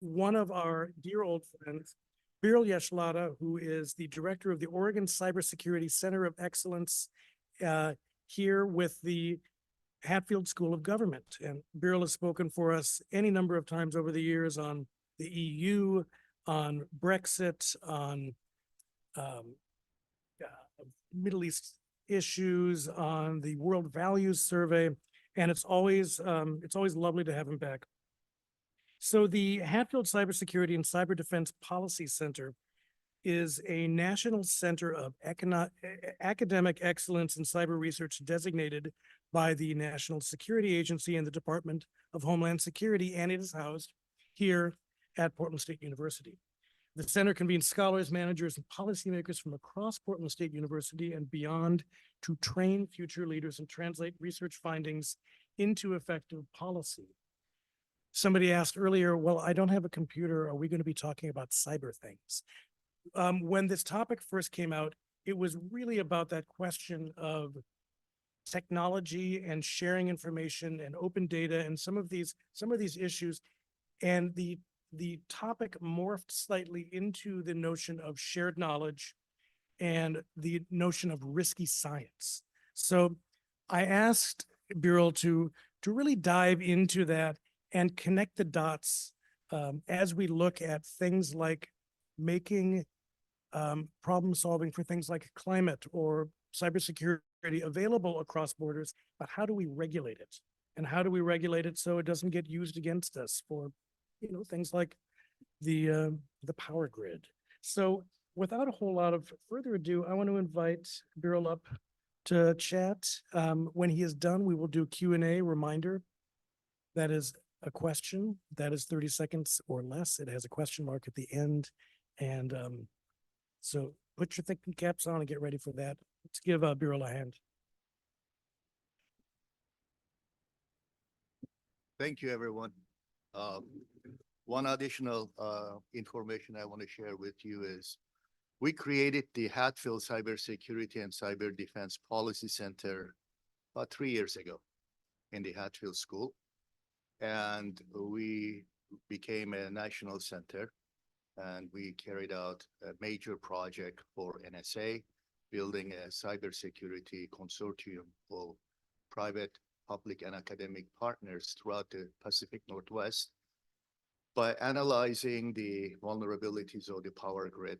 one of our dear old friends, Birol Yesilada, who is the director of the Oregon Cybersecurity Center of Excellence here with the Hatfield School of Government. And Birol has spoken for us any number of times over the years on the EU, on Brexit, on Middle East issues, on the World Values Survey, and it's always lovely to have him back. So the Hatfield Cybersecurity and Cyber Defense Policy Center is a national center of academic excellence in cyber research designated by the National Security Agency and the Department of Homeland Security, and it is housed here at Portland State University. The center convenes scholars, managers, and policymakers from across Portland State University and beyond to train future leaders and translate research findings into effective policy. Somebody asked earlier, well, I don't have a computer. Are we going to be talking about cyber things? When this topic first came out, it was really about that question of technology and sharing information and open data and some of these issues. And the topic morphed slightly into the notion of shared knowledge and the notion of risky science. So I asked Birol to really dive into that and connect the dots as we look at things like making problem solving for things like climate or cybersecurity available across borders, but how do we regulate it? And how do we regulate it so it doesn't get used against us for, things like the power grid? So without a whole lot of further ado, I want to invite Birol up to chat. When he is done, we will do Q&A. Reminder, that is a question that is 30 seconds or less. It has a question mark at the end. And so put your thinking caps on and get ready for that. Let's give Birol a hand. Thank you, everyone. One additional information I want to share with you is we created the Hatfield Cybersecurity and Cyber Defense Policy Center about 3 years ago in the Hatfield School. And we became a national center, and we carried out a major project for NSA, building a cybersecurity consortium of private, public, and academic partners throughout the Pacific Northwest by analyzing the vulnerabilities of the power grid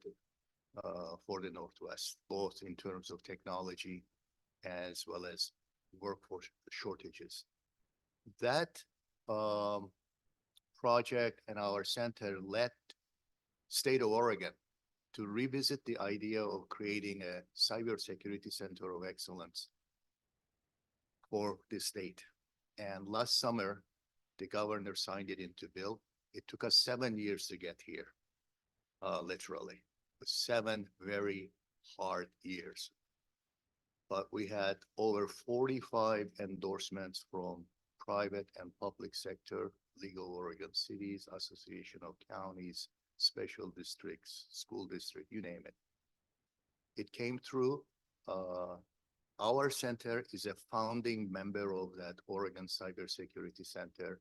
for the Northwest, both in terms of technology as well as workforce shortages. That project and our center led state of Oregon to revisit the idea of creating a cybersecurity center of excellence for the state. And last summer, the governor signed it into bill. It took us 7 years to get here, literally. 7 very hard years. But we had over 45 endorsements from private and public sector, legal Oregon cities, association of counties, special districts, school district, you name it. It came through. Our center is a founding member of that Oregon Cybersecurity Center,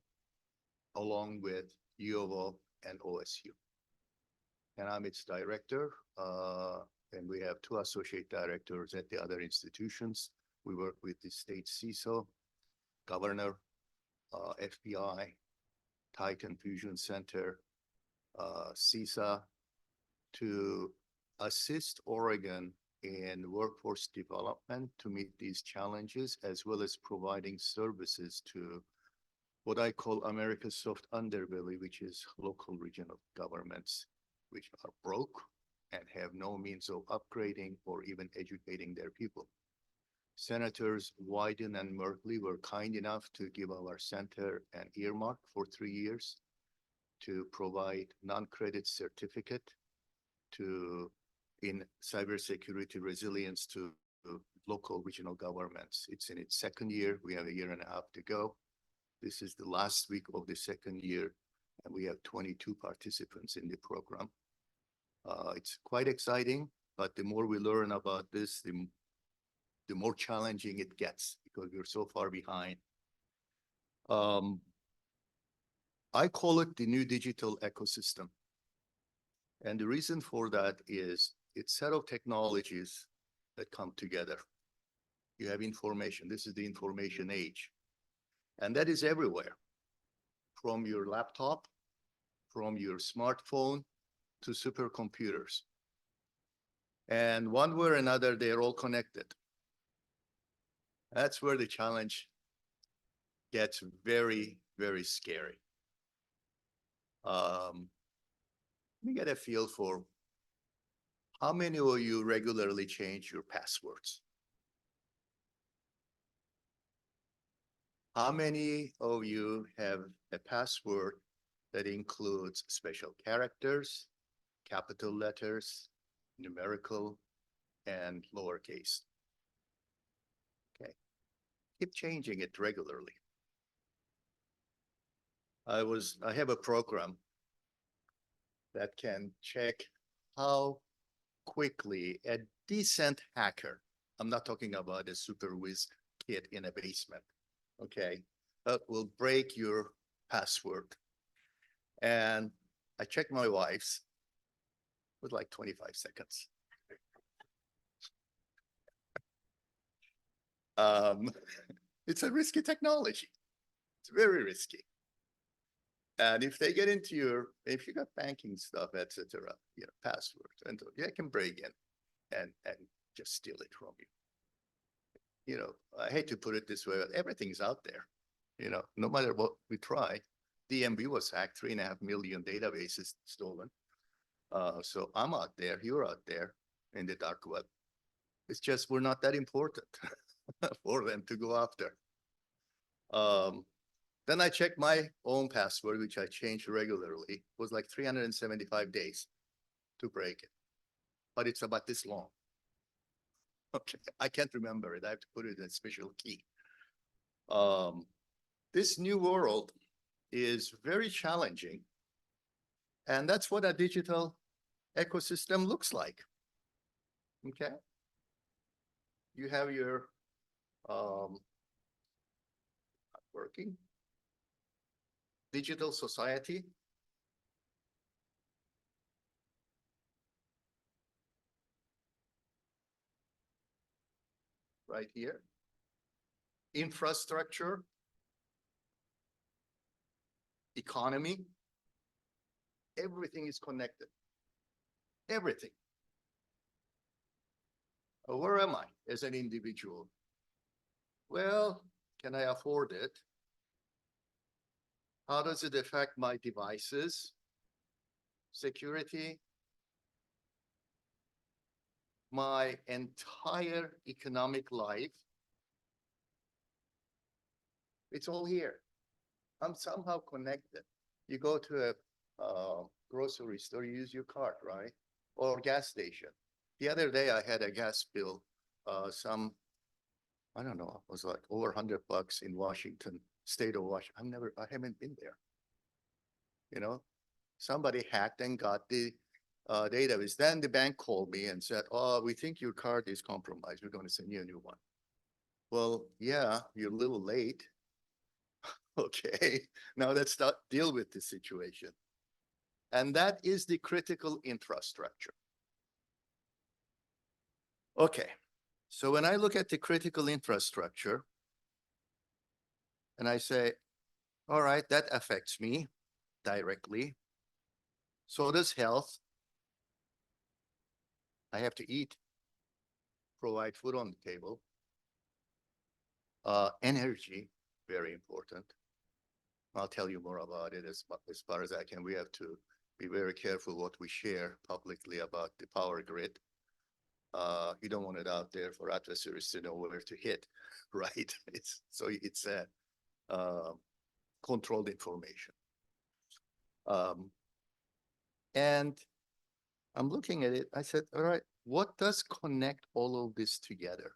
along with U of O and OSU. And I'm its director, and we have 2 associate directors at the other institutions. We work with the state CISO, governor, FBI, Titan Fusion Center, CISA, to assist Oregon in workforce development to meet these challenges, as well as providing services to what I call America's soft underbelly, which is local regional governments, which are broke and have no means of upgrading or even educating their people. Senators Wyden and Merkley were kind enough to give our center an earmark for 3 years to provide non-credit certificate in cybersecurity resilience to local regional governments. It's in its 2nd year. We have a 1.5 years to go. This is the last week of the 2nd year, and we have 22 participants in the program. It's quite exciting, but the more we learn about this, the more challenging it gets because we're so far behind. I call it the new digital ecosystem. And the reason for that is it's a set of technologies that come together. You have information. This is the information age. And that is everywhere, from your laptop, from your smartphone to supercomputers. And one way or another, they're all connected. That's where the challenge gets very, very scary. Let me get a feel for how many of you regularly change your passwords? How many of you have a password that includes special characters, capital letters, numerical, and lowercase? Okay. Keep changing it regularly. I have a program that can check how quickly a decent hacker, I'm not talking about a super whiz kid in a basement, okay, that will break your password. And I checked my wife's with like 25 seconds. It's a risky technology. It's very risky. And if they get into your, if you got banking stuff, etc., passwords, and they can break in and just steal it from you. I hate to put it this way, but everything's out there. No matter what we try, DMV was hacked, 3.5 million databases stolen. So I'm out there, you're out there in the dark web. It's just we're not that important for them to go after. Then I checked my own password, which I change regularly. It was like 375 days to break it, but it's about this long. Okay, I can't remember it. I have to put it in a special key. This new world is very challenging, and that's what a digital ecosystem looks like. Okay, you have your working digital society. Right here. Infrastructure. Economy. Everything is connected. Everything. Where am I as an individual? Well, can I afford it? How does it affect my devices? Security? My entire economic life? It's all here. I'm somehow connected. You go to a grocery store, you use your card, right? Or gas station. The other day I had a gas bill, I don't know, it was like over $100 in Washington, state of Washington. I haven't been there. Somebody hacked and got the database. Then the bank called me and said, "Oh, we think your card is compromised. We're going to send you a new one." Well, yeah, you're a little late. Okay, now let's deal with the situation. And that is the critical infrastructure. Okay, so when I look at the critical infrastructure and I say, all right, that affects me directly. So does health. I have to eat, provide food on the table. Energy, very important. I'll tell you more about it as far as I can. We have to be very careful what we share publicly about the power grid. You don't want it out there for adversaries to know where to hit, right? It's controlled information. And I'm looking at it, I said, all right, what does connect all of this together?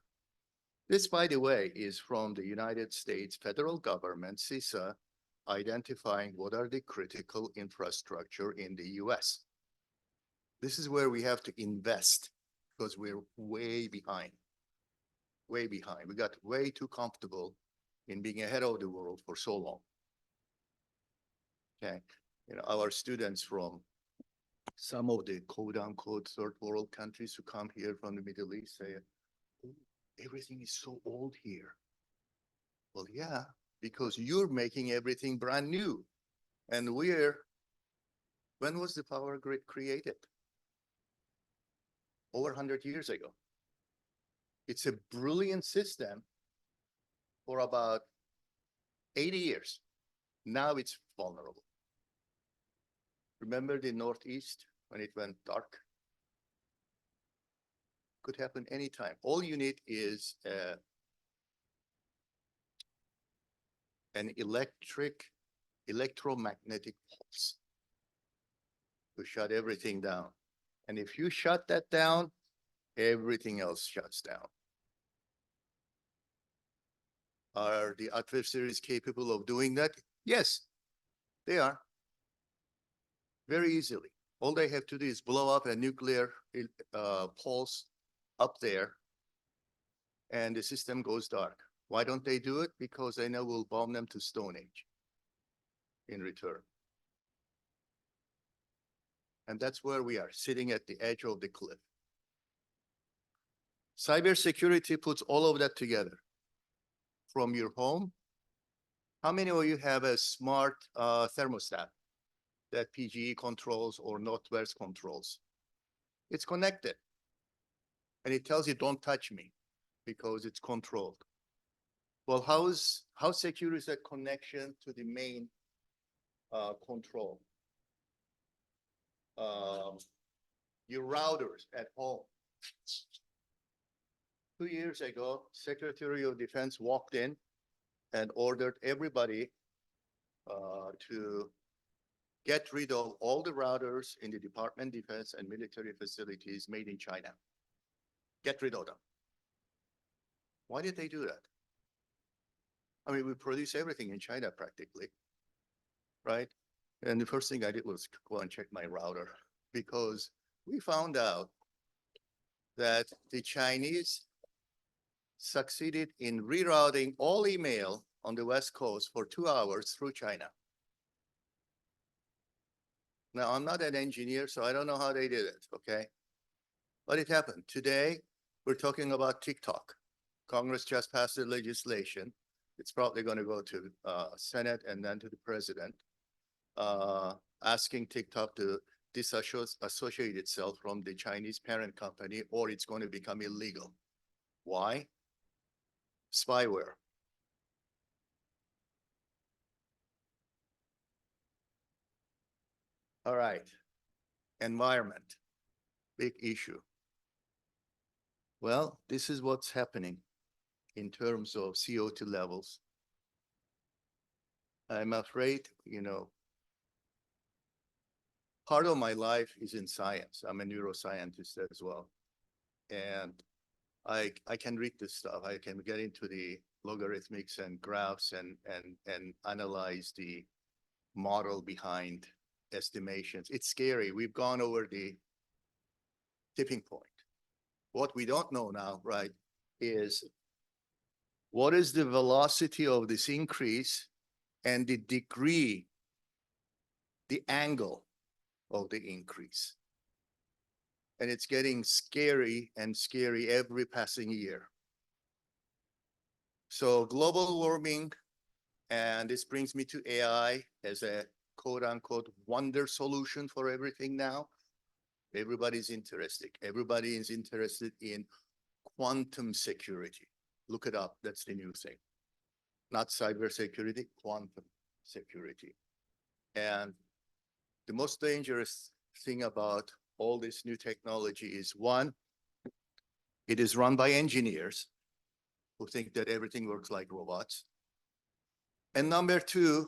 This, by the way, is from the United States federal government, CISA, identifying what are the critical infrastructure in the US. This is where we have to invest because we're way behind. Way behind. We got way too comfortable in being ahead of the world for so long. Okay, our students from some of the quote unquote third world countries who come here from the Middle East say, "Oh, everything is so old here." Well, yeah, because you're making everything brand new. And when was the power grid created? Over 100 years ago. It's a brilliant system for about 80 years. Now it's vulnerable. Remember the Northeast when it went dark? Could happen anytime. All you need is an electromagnetic pulse to shut everything down. And if you shut that down, everything else shuts down. Are the adversaries capable of doing that? Yes, they are. Very easily. All they have to do is blow up a nuclear pulse up there, and the system goes dark. Why don't they do it? Because they know we'll bomb them to Stone Age in return. And that's where we are, sitting at the edge of the cliff. Cybersecurity puts all of that together. From your home, how many of you have a smart thermostat that PGE controls or Northwest controls? It's connected. And it tells you, don't touch me, because it's controlled. Well, how secure is that connection to the main control? Your routers at home. 2 years ago, Secretary of Defense walked in and ordered everybody to get rid of all the routers in the Department of Defense and military facilities made in China. Get rid of them. Why did they do that? I mean, we produce everything in China practically, right? And the first thing I did was go and check my router, because we found out that the Chinese succeeded in rerouting all email on the West Coast for 2 hours through China. Now, I'm not an engineer, so I don't know how they did it, okay? But it happened. Today, we're talking about TikTok. Congress just passed the legislation. It's probably going to go to Senate and then to the president, asking TikTok to disassociate itself from the Chinese parent company, or it's going to become illegal. Why? Spyware. All right. Environment, big issue. Well, this is what's happening in terms of CO2 levels. I'm afraid, part of my life is in science. I'm a neuroscientist as well. And I can read this stuff. I can get into the logarithmics and graphs and analyze the model behind estimations. It's scary. We've gone over the tipping point. What we don't know now, right, is what is the velocity of this increase and the degree, the angle of the increase. And it's getting scary and scary every passing year. So global warming, and this brings me to AI as a quote unquote wonder solution for everything now. Everybody's interested. Everybody is interested in quantum security. Look it up. That's the new thing. Not cybersecurity, quantum security. And the most dangerous thing about all this new technology is, one, it is run by engineers who think that everything works like robots. And number two,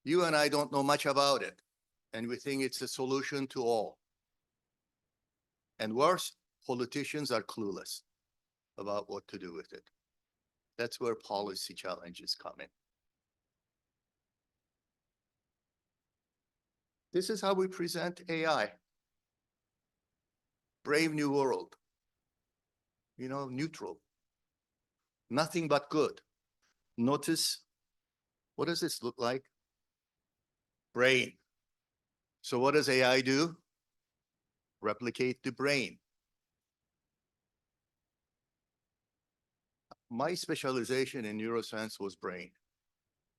you and I don't know much about it, and we think it's a solution to all. And worse, politicians are clueless about what to do with it. That's where policy challenges come in. This is how we present AI. Brave new world. Neutral. Nothing but good. Notice, what does this look like? Brain. So what does AI do? Replicate the brain. My specialization in neuroscience was brain.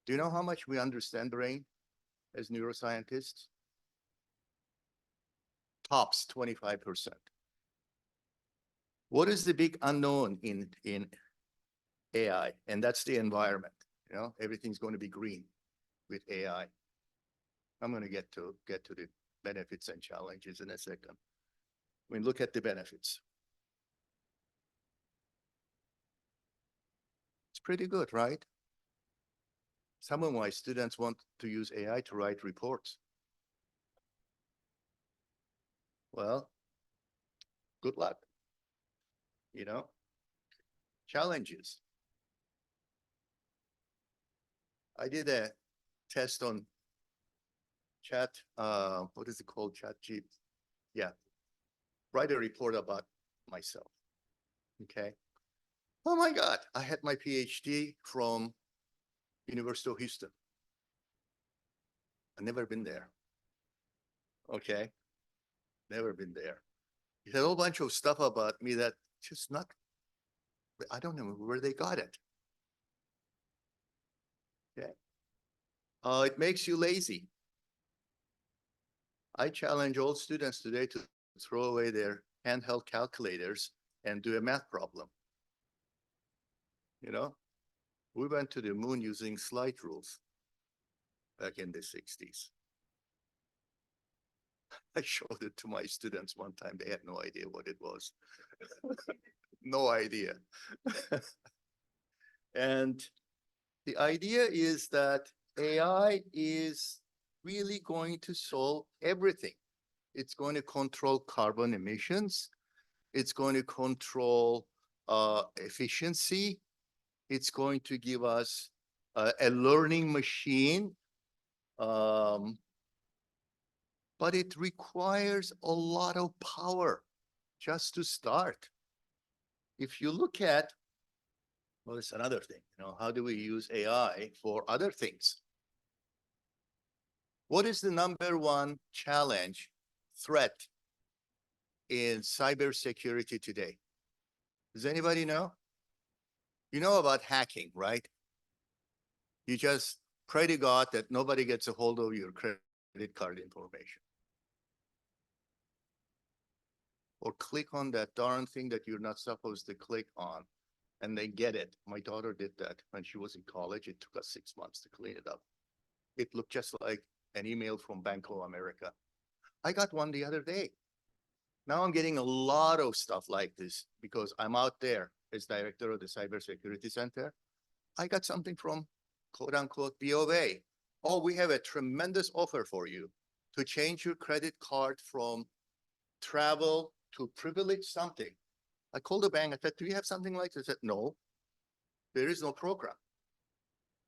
Do you know how much we understand brain as neuroscientists? Tops 25%. What is the big unknown in AI? And that's the environment. You know, everything's going to be green with AI. I'm going to get to the benefits and challenges in a second. I mean, look at the benefits. It's pretty good, right? Some of my students want to use AI to write reports. Well, good luck. You know, challenges. I did a test on what is it called? ChatGPT. Yeah. Write a report about myself. Okay. Oh my God. I had my PhD from University of Houston. I've never been there. Okay. Never been there. He had a whole bunch of stuff about me that just not, I don't know where they got it. Okay. It makes you lazy. I challenge all students today to throw away their handheld calculators and do a math problem. You know, we went to the moon using slide rules back in the 60s. I showed it to my students one time. They had no idea what it was. No idea. And the idea is that AI is really going to solve everything. It's going to control carbon emissions. It's going to control efficiency. It's going to give us a learning machine. But it requires a lot of power just to start. If you look at, well, it's another thing, you know, how do we use AI for other things? What is the number one challenge, threat in cybersecurity today? Does anybody know? You know about hacking, right? You just pray to God that nobody gets a hold of your credit card information. Or click on that darn thing that you're not supposed to click on, and they get it. My daughter did that when she was in college. It took us 6 months to clean it up. It looked just like an email from Bank of America. I got one the other day. Now I'm getting a lot of stuff like this because I'm out there as director of the Cybersecurity Center. I got something from quote unquote BOA. Oh, we have a tremendous offer for you to change your credit card from travel to privilege something. I called the bank. I said, do you have something like this? They said, no, there is no program.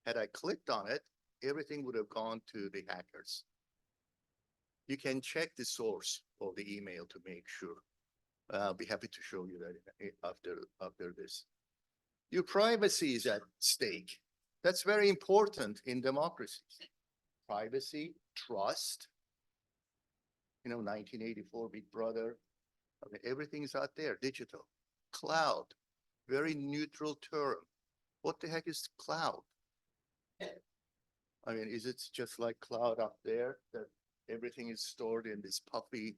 Had I clicked on it, everything would have gone to the hackers. You can check the source of the email to make sure. I'll be happy to show you that after this. Your privacy is at stake. That's very important in democracies. Privacy, trust. You know, 1984, Big Brother. I mean, everything is out there, digital. Cloud, very neutral term. What the heck is cloud? I mean, is it just like cloud up there that everything is stored in this puffy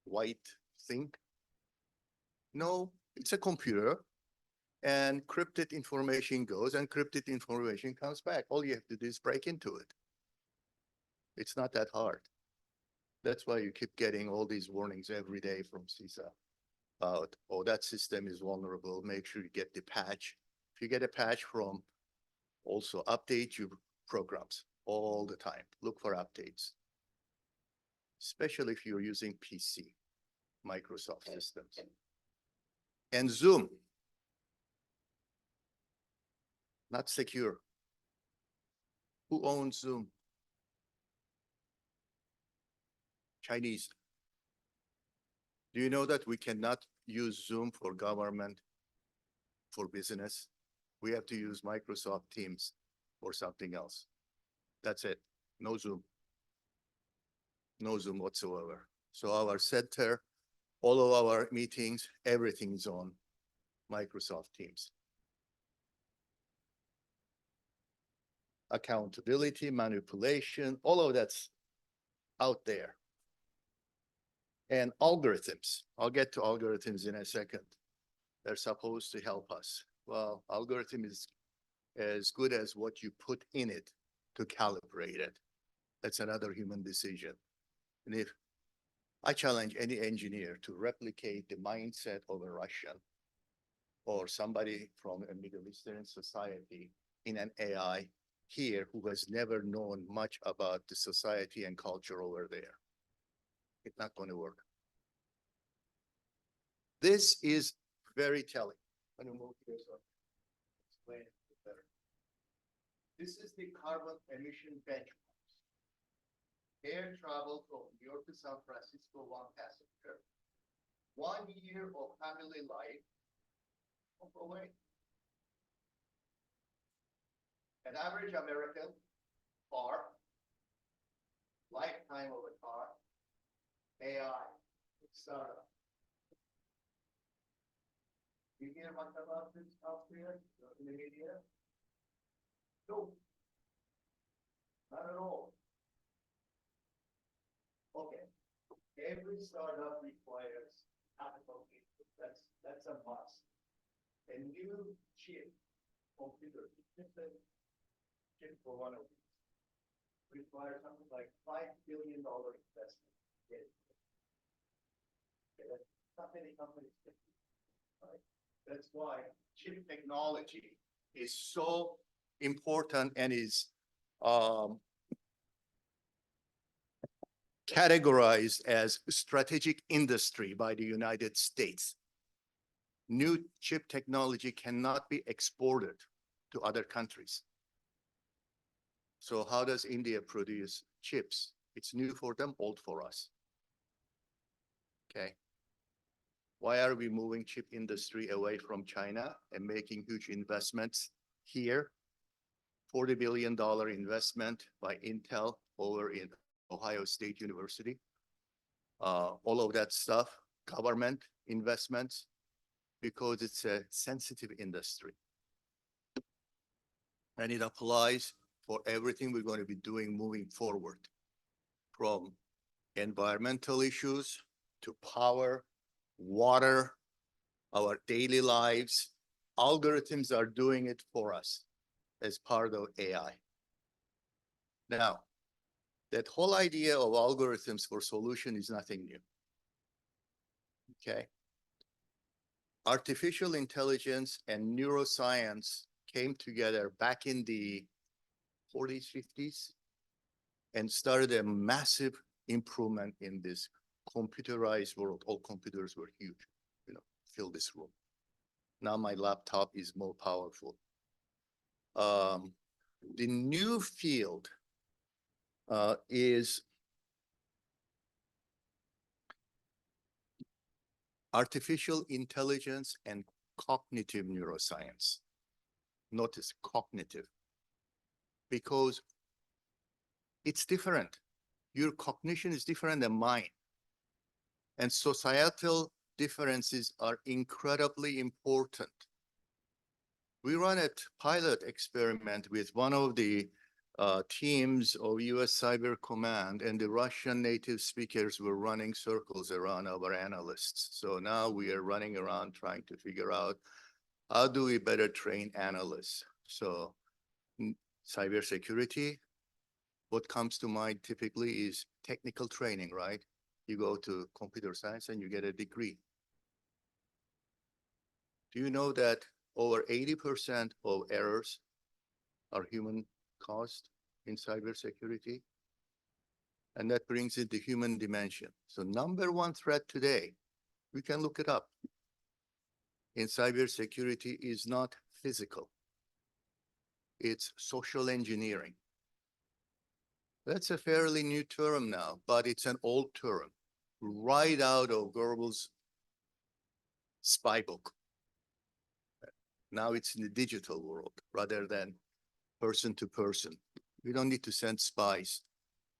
white thing? No, it's a computer, and encrypted information goes, and encrypted information comes back. All you have to do is break into it. It's not that hard. That's why you keep getting all these warnings every day from CISA about, oh, that system is vulnerable. Make sure you get the patch. If you get a patch from, also update your programs all the time. Look for updates, especially if you're using PC, Microsoft systems. And Zoom, not secure. Who owns Zoom? Chinese. Do you know that we cannot use Zoom for government, for business? We have to use Microsoft Teams or something else. That's it. No Zoom. No Zoom whatsoever. So our center, all of our meetings, everything is on Microsoft Teams. Accountability, manipulation, all of that's out there. And algorithms, I'll get to algorithms in a second. They're supposed to help us. Well, algorithm is as good as what you put in it to calibrate it. That's another human decision. And if I challenge any engineer to replicate the mindset of a Russian or somebody from a Middle Eastern society in an AI here who has never known much about the society and culture over there. It's not going to work. This is very telling. I'm going to move here so I can explain it better. This is the carbon emission benchmarks. Air travel from New York to San Francisco, one passenger. 1 year of family life away. An average American car, lifetime of a car, AI, startup. You hear much about this out there in the media? No, not at all. Okay, every startup requires capital input. That's a must. A new chip, computer, chip for one of these requires something like $5 billion investment. Okay, that's not many companies can do, right? That's why chip technology is so important and is categorized as strategic industry by the United States. New chip technology cannot be exported to other countries. So how does India produce chips? It's new for them, old for us. Okay. Why are we moving chip industry away from China and making huge investments here? $40 billion investment by Intel over in Ohio State University. All of that stuff, government investments, because it's a sensitive industry. And it applies for everything we're going to be doing moving forward, from environmental issues to power, water, our daily lives. Algorithms are doing it for us as part of AI. Now, that whole idea of algorithms for solution is nothing new. Okay. Artificial intelligence and neuroscience came together back in the 40s, 50s, and started a massive improvement in this computerized world. All computers were huge, fill this room. Now my laptop is more powerful. The new field is artificial intelligence and cognitive neuroscience. Notice cognitive, because it's different. Your cognition is different than mine. And societal differences are incredibly important. We run a pilot experiment with one of the teams of US Cyber Command, and the Russian native speakers were running circles around our analysts. So now we are running around trying to figure out how do we better train analysts. So cybersecurity, what comes to mind typically is technical training, right? You go to computer science and you get a degree. Do you know that over 80% of errors are human caused in cybersecurity? And that brings in the human dimension. So number one threat today, we can look it up, in cybersecurity is not physical. It's social engineering. That's a fairly new term now, but it's an old term, right out of Goebbels' spy book. Now it's in the digital world rather than person to person. We don't need to send spies.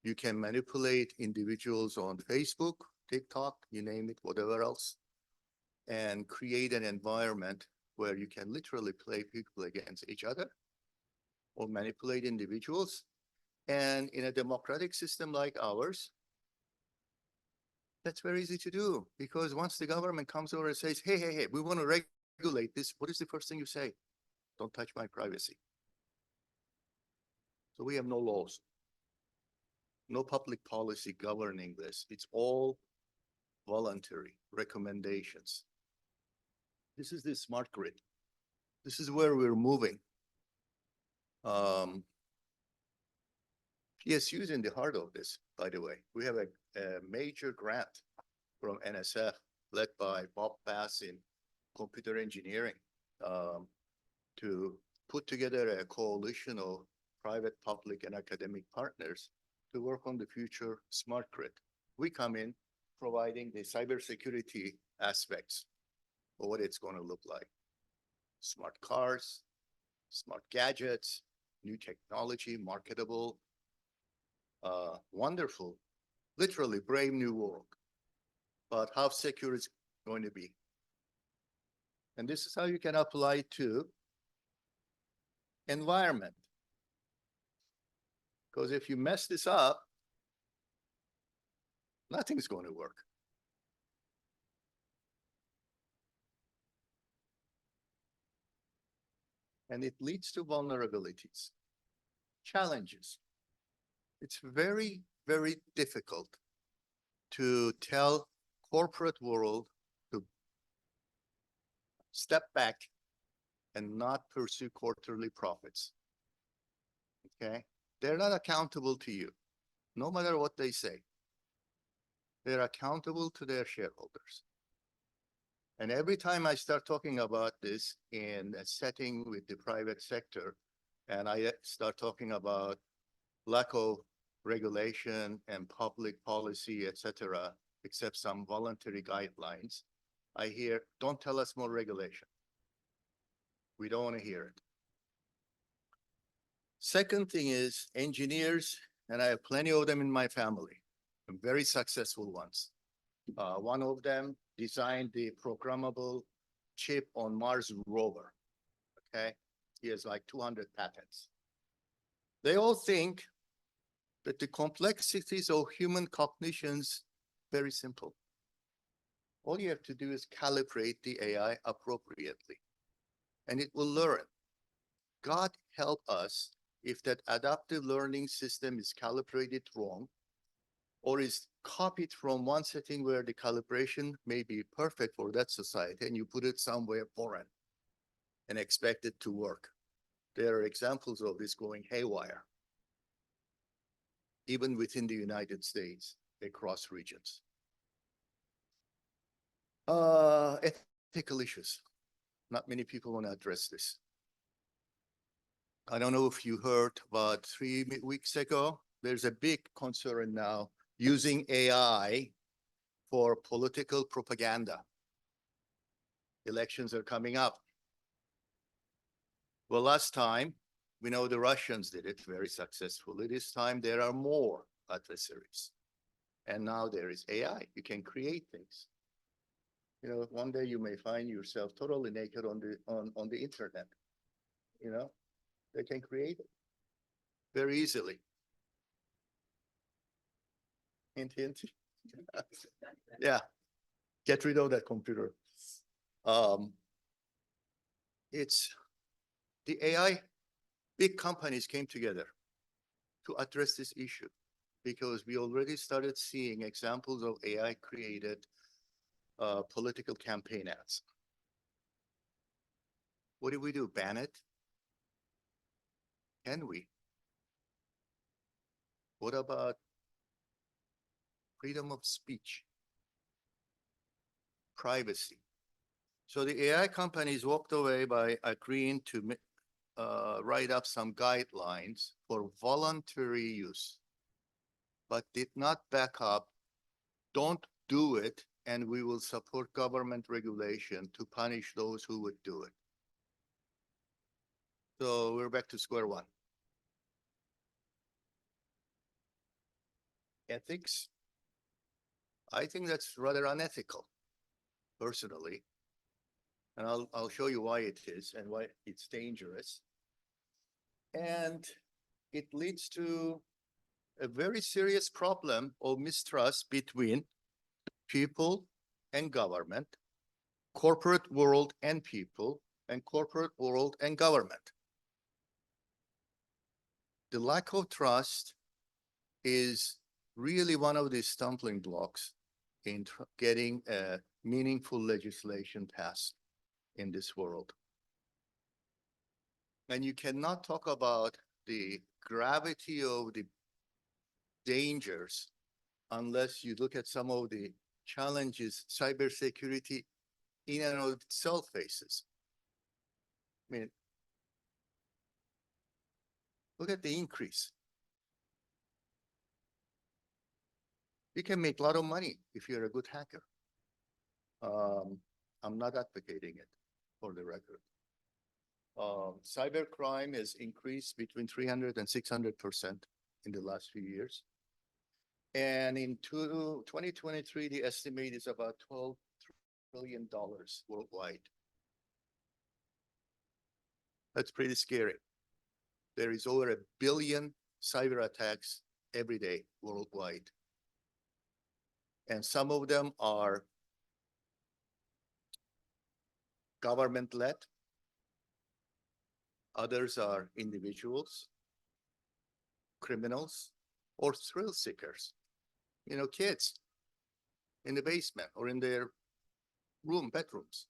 You can manipulate individuals on Facebook, TikTok, you name it, whatever else, and create an environment where you can literally play people against each other or manipulate individuals. And in a democratic system like ours, that's very easy to do, because once the government comes over and says, hey, we want to regulate this, what is the first thing you say? Don't touch my privacy. So we have no laws, no public policy governing this. It's all voluntary recommendations. This is the smart grid. This is where we're moving. PSU is in the heart of this, by the way. We have a major grant from NSF led by Bob Bass in computer engineering to put together a coalition of private, public, and academic partners to work on the future smart grid. We come in providing the cybersecurity aspects of what it's going to look like. Smart cars, smart gadgets, new technology, marketable, wonderful, literally brave new world. But how secure is it going to be? And this is how you can apply to environment. Because if you mess this up, nothing's going to work. And it leads to vulnerabilities, challenges. It's very, very difficult to tell corporate world to step back and not pursue quarterly profits. Okay? They're not accountable to you, no matter what they say. They're accountable to their shareholders. And every time I start talking about this in a setting with the private sector, and I start talking about lack of regulation and public policy, etc., except some voluntary guidelines, I hear, don't tell us more regulation. We don't want to hear it. Second thing is engineers, and I have plenty of them in my family, very successful ones. One of them designed the programmable chip on Mars rover, okay? He has like 200 patents. They all think that the complexities of human cognition's very simple. All you have to do is calibrate the AI appropriately, and it will learn. God help us if that adaptive learning system is calibrated wrong, or is copied from one setting where the calibration may be perfect for that society, and you put it somewhere foreign and expect it to work. There are examples of this going haywire, even within the United States, across regions. Ethical issues. Not many people want to address this. I don't know if you heard, but 3 weeks ago, there's a big concern now using AI for political propaganda. Elections are coming up. Well, last time, we know the Russians did it very successfully. This time, there are more adversaries. And now there is AI. You can create things. You know, one day you may find yourself totally naked on the internet. You know, they can create it very easily. Hint, hint. Yeah, get rid of that computer. It's the AI, big companies came together to address this issue because we already started seeing examples of AI created political campaign ads. What do we do? Ban it? Can we? What about freedom of speech? Privacy? So the AI companies walked away by agreeing to write up some guidelines for voluntary use, but did not back up, don't do it, and we will support government regulation to punish those who would do it. So we're back to square one. ethics, I think that's rather unethical, personally. And I'll show you why it is and why it's dangerous. And it leads to a very serious problem of mistrust between people and government, corporate world and people, and corporate world and government. The lack of trust is really one of the stumbling blocks in getting a meaningful legislation passed in this world. And you cannot talk about the gravity of the dangers unless you look at some of the challenges cybersecurity in and of itself faces. I mean, look at the increase. You can make a lot of money if you're a good hacker. I'm not advocating it, for the record. Cybercrime has increased between 300 and 600% in the last few years. And in 2023, the estimate is about $12 trillion worldwide. That's pretty scary. There is over 1 billion cyber attacks every day worldwide. And some of them are government-led. Others are individuals, criminals, or thrill seekers. You know, kids in the basement or in their bedrooms,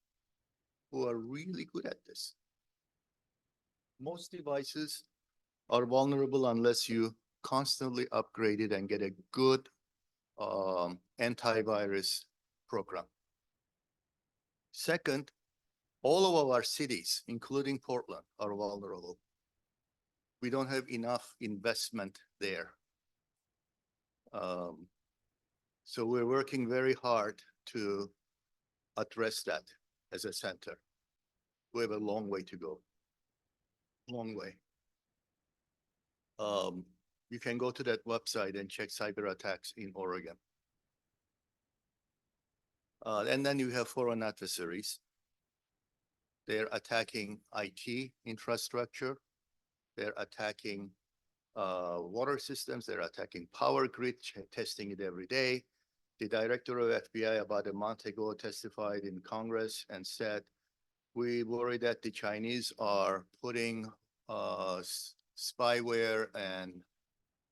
who are really good at this. Most devices are vulnerable unless you constantly upgrade it and get a good antivirus program. Second, all of our cities, including Portland, are vulnerable. We don't have enough investment there. So we're working very hard to address that as a center. We have a long way to go. Long way. You can go to that website and check cyber attacks in Oregon. And then you have foreign adversaries. They're attacking IT infrastructure. They're attacking water systems. They're attacking power grid, testing it every day. The director of FBI about a month ago testified in Congress and said, we worry that the Chinese are putting spyware and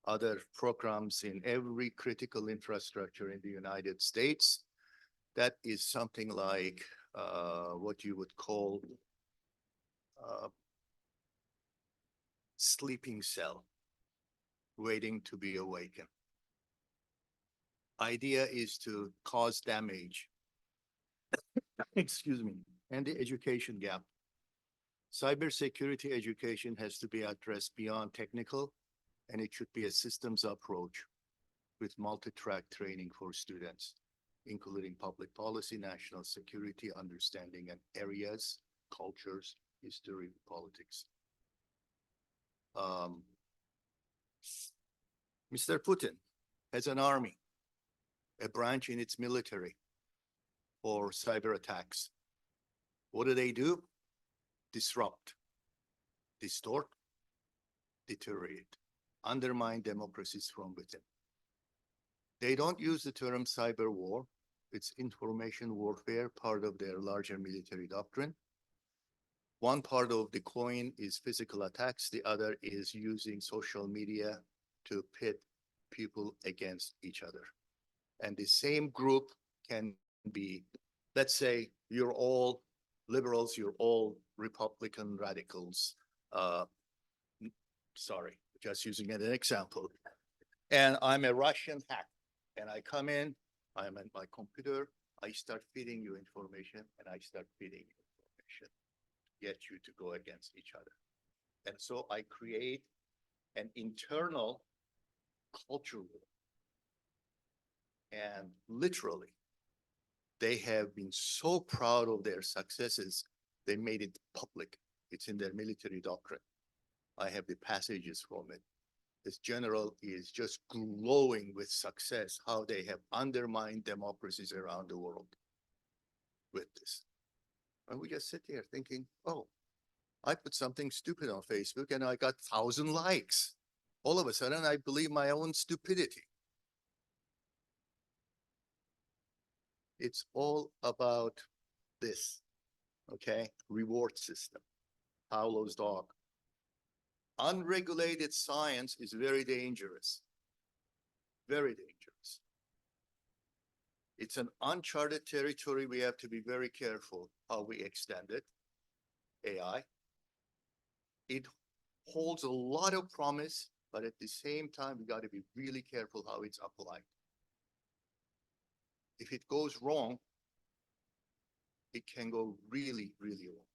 other programs in every critical infrastructure in the United States. That is something like what you would call sleeping cell, waiting to be awakened. Idea is to cause damage, excuse me, and the education gap. Cybersecurity education has to be addressed beyond technical, and it should be a systems approach with multi-track training for students, including public policy, national security, understanding and areas, cultures, history, politics. Mr. Putin has an army, a branch in its military for cyber attacks. What do? Disrupt, distort, deteriorate, undermine democracies from within. They don't use the term cyber war. It's information warfare, part of their larger military doctrine. One part of the coin is physical attacks. The other is using social media to pit people against each other. And the same group can be, let's say you're all liberals, you're all Republican radicals. Sorry, just using it as an example. And I'm a Russian hack. And I come in, I'm at my computer, I start feeding you information, and I start feeding you information to get you to go against each other. And so I create an internal culture war. And literally, they have been so proud of their successes, they made it public. It's in their military doctrine. I have the passages from it. this general is just glowing with success, how they have undermined democracies around the world with this. And we just sit here thinking, oh, I put something stupid on Facebook and I got 1,000 likes. All of a sudden, I believe my own stupidity. It's all about this, okay? Reward system, Pavlov's dog. Unregulated science is very dangerous, very dangerous. It's an uncharted territory. We have to be very careful how we extend it. AI. It holds a lot of promise, but at the same time, we got to be really careful how it's applied. If it goes wrong, it can go really, really wrong.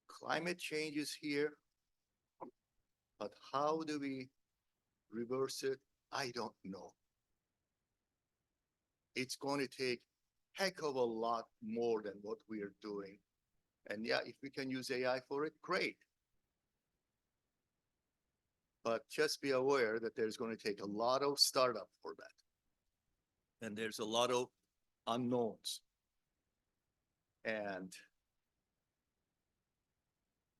Climate change is here, but how do we reverse it? I don't know. It's going to take heck of a lot more than what we are doing. And yeah, if we can use AI for it, great. But just be aware that there's going to take a lot of startup for that. And there's a lot of unknowns. And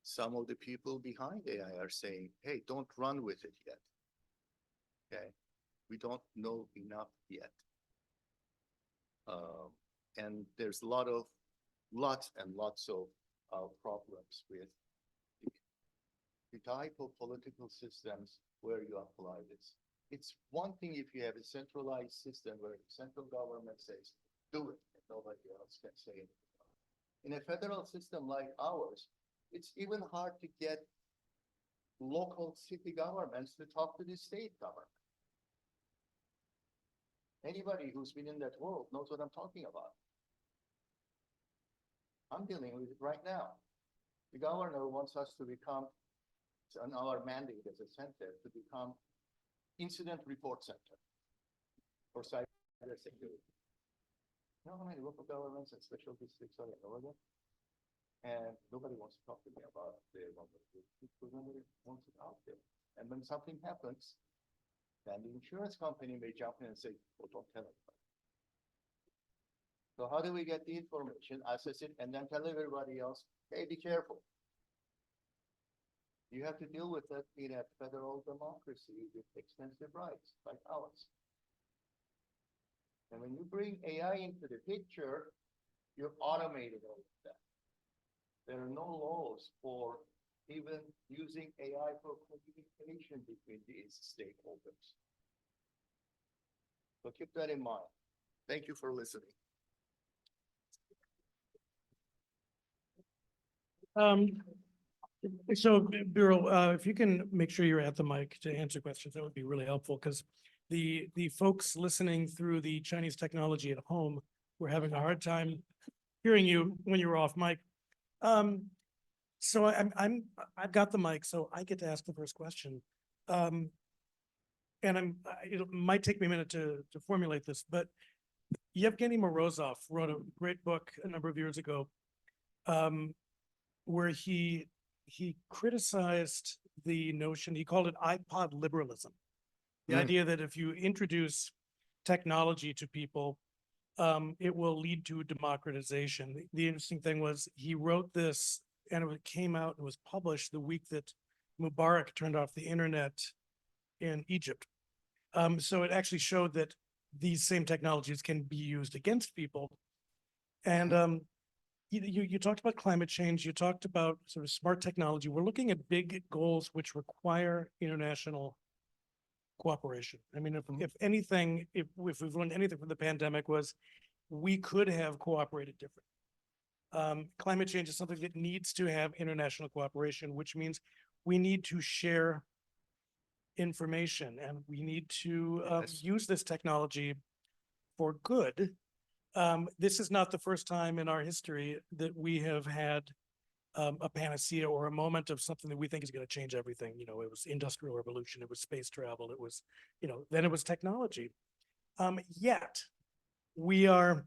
some of the people behind AI are saying, hey, don't run with it yet. Okay, we don't know enough yet. And there's lots and lots of problems with the type of political systems where you apply this. It's one thing if you have a centralized system where the central government says, do it, and nobody else can say it. In a federal system like ours, it's even hard to get local city governments to talk to the state government. Anybody who's been in that world knows what I'm talking about. I'm dealing with it right now. The governor wants us to become, on our mandate as a center, to become incident report center for cybersecurity. You know how many local governments and special districts are in Oregon? And nobody wants to talk to me about their because nobody wants it out there. And when something happens, then the insurance company may jump in and say, oh, don't tell anybody. So how do we get the information, assess it, and then tell everybody else, hey, be careful. You have to deal with that in a federal democracy with extensive rights like ours. And when you bring AI into the picture, you've automated all of that. There are no laws for even using AI for communication between these stakeholders. So keep that in mind. Thank you for listening. So Birol, if you can make sure you're at the mic to answer questions, that would be really helpful because the folks listening through the Chinese technology at home were having a hard time hearing you when you were off mic. So I've got the mic, so I get to ask the first question. And it might take me a minute to formulate this, but Yevgeny Morozov wrote a great book a number of years ago, where he criticized the notion, he called it iPod liberalism. The idea that if you introduce technology to people, it will lead to democratization. The interesting thing was he wrote this and it came out and was published the week that Mubarak turned off the internet in Egypt. So it actually showed that these same technologies can be used against people. And you talked about climate change, you talked about sort of smart technology. We're looking at big goals which require international cooperation. I mean, if anything, if we've learned anything from the pandemic was we could have cooperated differently. Climate change is something that needs to have international cooperation, which means we need to share information and we need to use this technology for good. This is not the first time in our history that we have had a panacea or a moment of something that we think is going to change everything. You know, it was industrial revolution, it was space travel, it was, you know, then it was technology. Yet we are,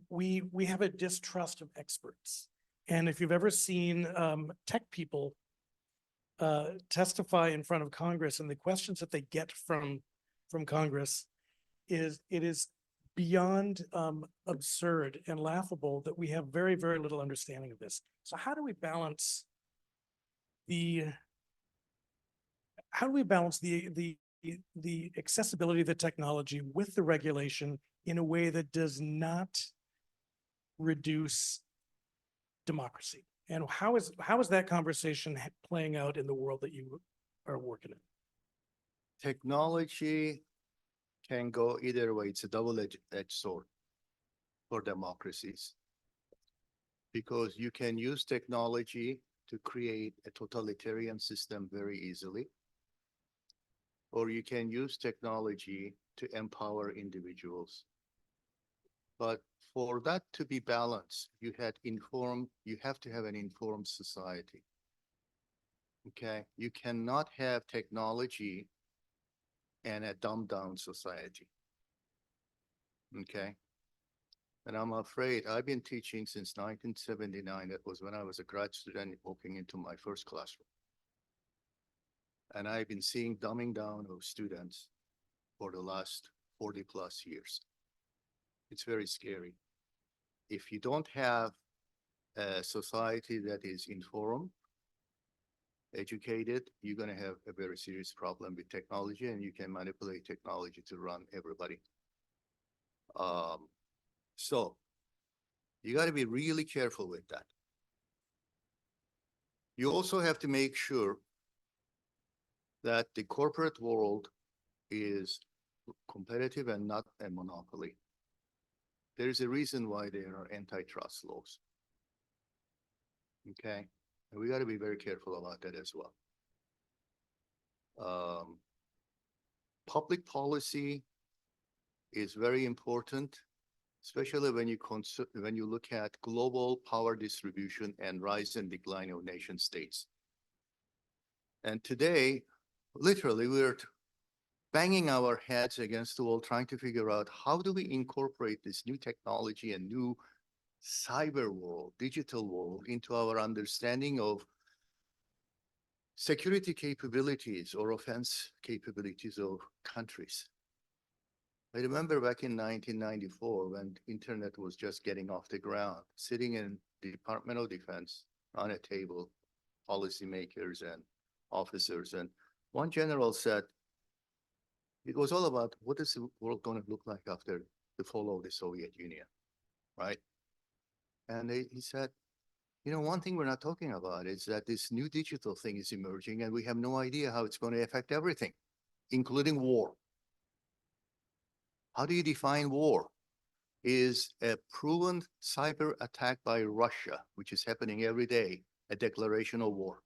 we have a distrust of experts. And if you've ever seen tech people testify in front of Congress, and the questions that they get from Congress it is beyond absurd and laughable that we have very, very little understanding of this. So how do we balance the the accessibility of the technology with the regulation in a way that does not reduce democracy? And how is that conversation playing out in the world that you are working in? Technology can go either way. It's a double-edged sword for democracies, because you can use technology to create a totalitarian system very easily, or you can use technology to empower individuals. But for that to be balanced, you have to have an informed society. Okay, you cannot have technology and a dumbed down society. Okay, and I'm afraid I've been teaching since 1979. That was when I was a grad student walking into my first classroom. And I've been seeing dumbing down of students for the last 40 plus years. It's very scary. If you don't have a society that is informed, educated, you're going to have a very serious problem with technology, and you can manipulate technology to run everybody. So you got to be really careful with that. You also have to make sure that the corporate world is competitive and not a monopoly. There's a reason why there are antitrust laws. Okay, and we got to be very careful about that as well. Public policy is very important, especially when you look at global power distribution and rise and decline of nation states. And today, literally, we're banging our heads against the wall, trying to figure out how do we incorporate this new technology and new cyber world, digital world, into our understanding of security capabilities or offense capabilities of countries. I remember back in 1994 when internet was just getting off the ground, sitting in the Department of Defense on a table, policymakers and officers, and one general said, it was all about what is the world going to look like after the fall of the Soviet Union, right? And he said, you know, one thing we're not talking about is that this new digital thing is emerging and we have no idea how it's going to affect everything, including war. How do you define war? Is a proven cyber attack by Russia, which is happening every day, a declaration of war?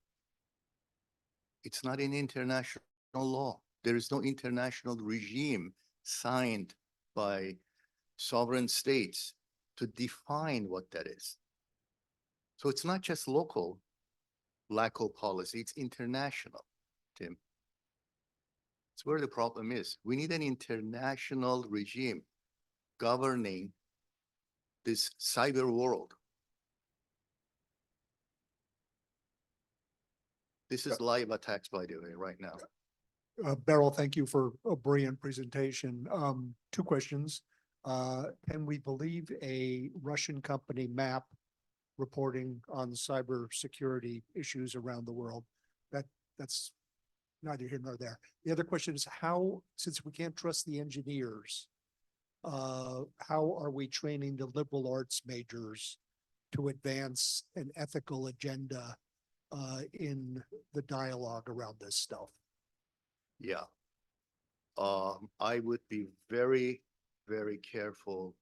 It's not in international law. There is no international regime signed by sovereign states to define what that is. So it's not just local lack of policy, it's international, Tim. It's where the problem is. We need an international regime governing this cyber world. This is live attacks, by the way, right now. Birol, thank you for a brilliant presentation. Two questions. Can we believe a Russian company map reporting on cybersecurity issues around the world? That's neither here nor there. The other question is how, since we can't trust the engineers, how are we training the liberal arts majors to advance an ethical agenda in the dialogue around this stuff? Yeah. I would be very, very careful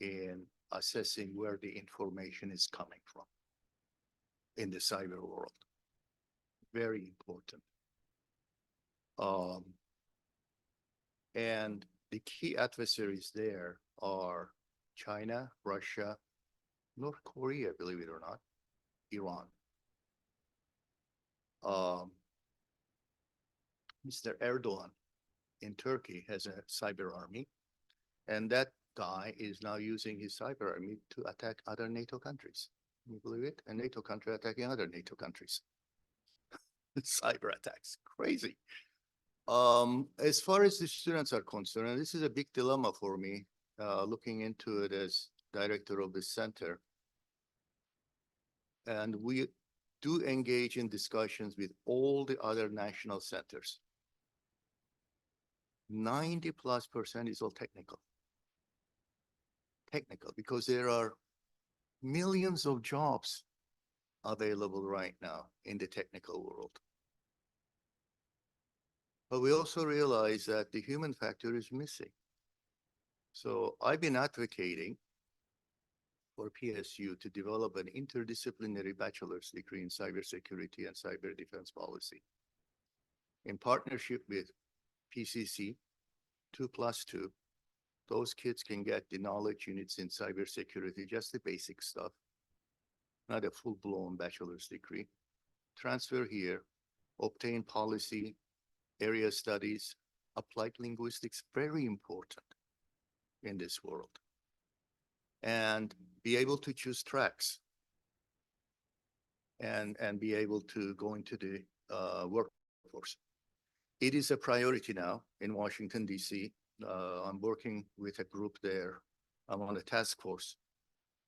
in assessing where the information is coming from in the cyber world. Very important. And the key adversaries there are China, Russia, North Korea, believe it or not, Iran. Mr. Erdogan in Turkey has a cyber army, and that guy is now using his cyber army to attack other NATO countries. Can you believe it? A NATO country attacking other NATO countries. cyber attacks. Crazy. As far as the students are concerned, and this is a big dilemma for me, looking into it as director of the center. And we do engage in discussions with all the other national centers. 90+% is all technical. Technical, because there are millions of jobs available right now in the technical world. But we also realize that the human factor is missing. So I've been advocating for PSU to develop an interdisciplinary bachelor's degree in cybersecurity and cyber defense policy in partnership with PCC 2+2. Those kids can get the knowledge units in cybersecurity, just the basic stuff, not a full-blown bachelor's degree. Transfer here, obtain policy, area studies, applied linguistics, very important in this world. And be able to choose tracks and be able to go into the workforce. It is a priority now in Washington, D.C. I'm working with a group there. I'm on a task force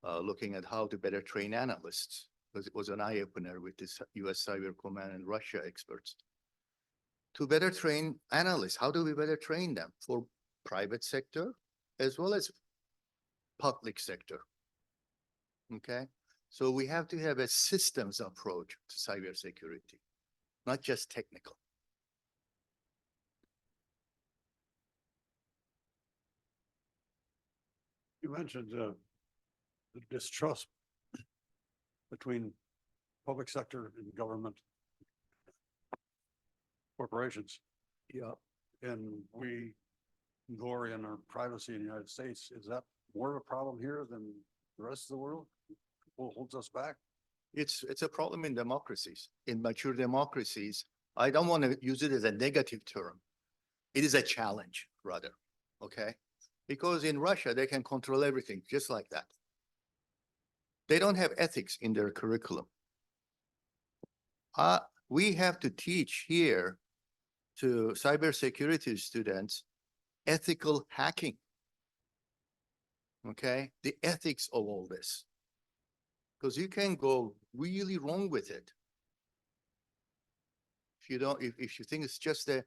looking at how to better train analysts, because it was an eye-opener with this US Cyber Command and Russia experts. To better train analysts, how do we better train them for private sector as well as public sector? Okay, so we have to have a systems approach to cybersecurity, not just technical. You mentioned the distrust between public sector and government corporations. Yeah. And we glory in our privacy in the United States. Is that more of a problem here than the rest of the world? What holds us back? It's a problem in democracies, in mature democracies. I don't want to use it as a negative term. It is a challenge, rather, okay? Because in Russia, they can control everything just like that. They don't have ethics in their curriculum. We have to teach here to cybersecurity students ethical hacking, okay? The ethics of all this. Because you can go really wrong with it. If you don't, if you think it's just a,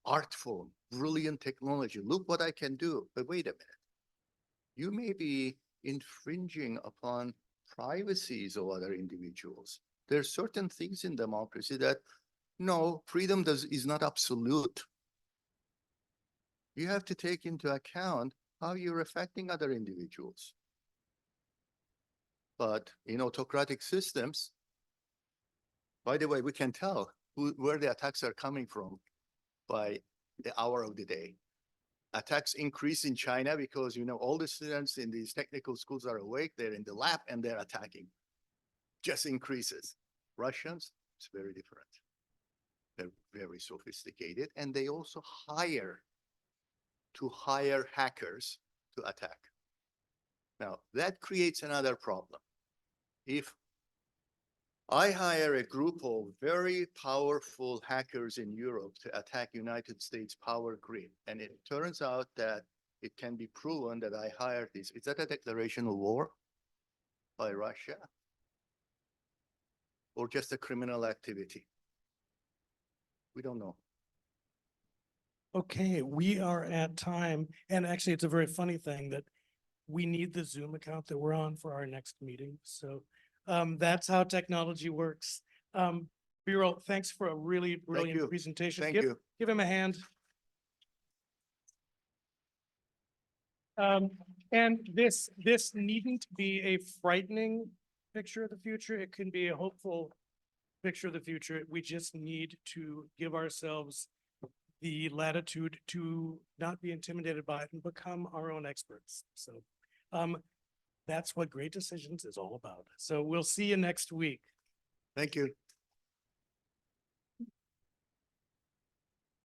artful, brilliant technology, look what I can do. But wait a minute. You may be infringing upon privacies of other individuals. There are certain things in democracy that, no, freedom is not absolute. You have to take into account how you're affecting other individuals. But in autocratic systems, by the way, we can tell where the attacks are coming from by the hour of the day. Attacks increase in China because, all the students in these technical schools are awake, they're in the lab and they're attacking. Just increases. Russians, it's very different. They're very sophisticated, and they also hire hackers to attack. Now, that creates another problem. If I hire a group of very powerful hackers in Europe to attack United States power grid, and it turns out that it can be proven that I hired this, is that a declaration of war by Russia? Or just a criminal activity? We don't know. Okay, we are at time. And actually, it's a very funny thing that we need the Zoom account that we're on for our next meeting. So that's how technology works. Birol, thanks for a really brilliant you. presentation. Thank you. Give him a hand. And this needn't be a frightening picture of the future. It can be a hopeful picture of the future. We just need to give ourselves the latitude to not be intimidated by it and become our own experts. So that's what Great Decisions is all about. So we'll see you next week. Thank you.